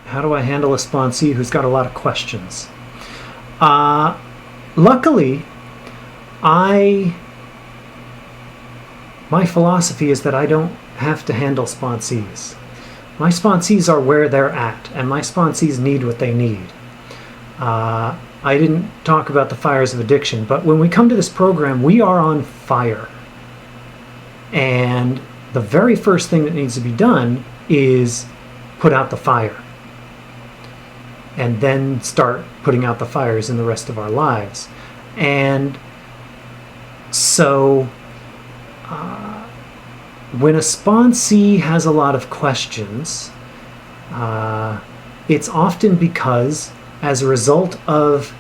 How do I handle a sponsee who's got a lot of questions? Luckily, my philosophy is that I don't have to handle sponsees. My sponsees are where they're at, and my sponsees need what they need. I didn't talk about the fires of addiction, but when we come to this program, we are on fire. And the very first thing that needs to be done is put out the fire. And then start putting out the fires in the rest of our lives. And so when a sponsee has a lot of questions, it's often because, as a result of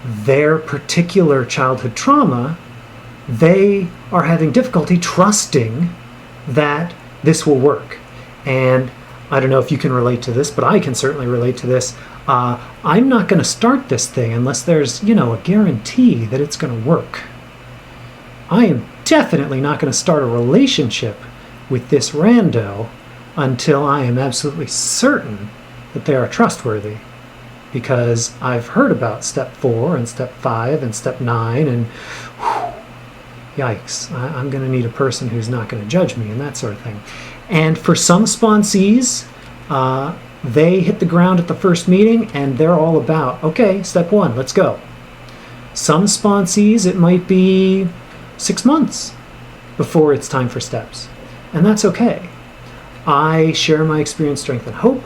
their particular childhood trauma, they are having difficulty trusting that this will work. And I don't know if you can relate to this, but I can certainly relate to this. I'm not going to start this thing unless there's, a guarantee that it's going to work. I am definitely not going to start a relationship with this rando until I am absolutely certain that they are trustworthy. Because I've heard about step 4 and step 5 and step 9 and yikes, I'm going to need a person who's not going to judge me and that sort of thing. And for some sponsees, they hit the ground at the first meeting and they're all about, okay, step 1, let's go. Some sponsees, it might be 6 months before it's time for steps. And that's okay. I share my experience, strength, and hope.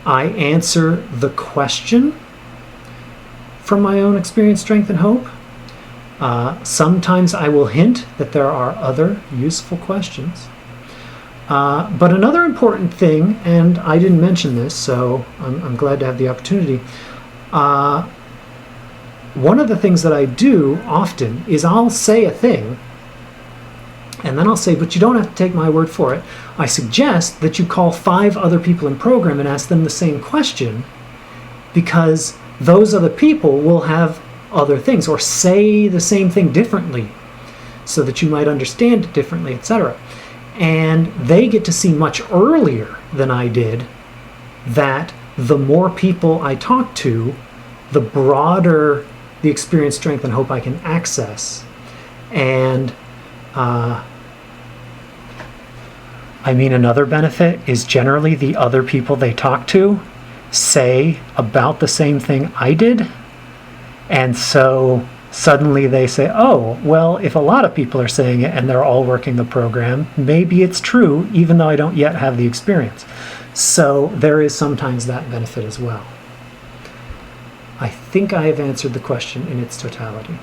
I answer the question from my own experience, strength, and hope. Sometimes I will hint that there are other useful questions. But another important thing, and I didn't mention this, so I'm glad to have the opportunity. One of the things that I do often is I'll say a thing, and then I'll say, but you don't have to take my word for it. I suggest that you call 5 other people in program and ask them the same question, because those other people will have other things or say the same thing differently so that you might understand it differently, etc. And they get to see much earlier than I did that the more people I talk to, the broader the experience, strength, and hope I can access. And another benefit is generally the other people they talk to say about the same thing I did. And so suddenly they say, oh, well, if a lot of people are saying it and they're all working the program, maybe it's true, even though I don't yet have the experience. So there is sometimes that benefit as well. I think I have answered the question in its totality.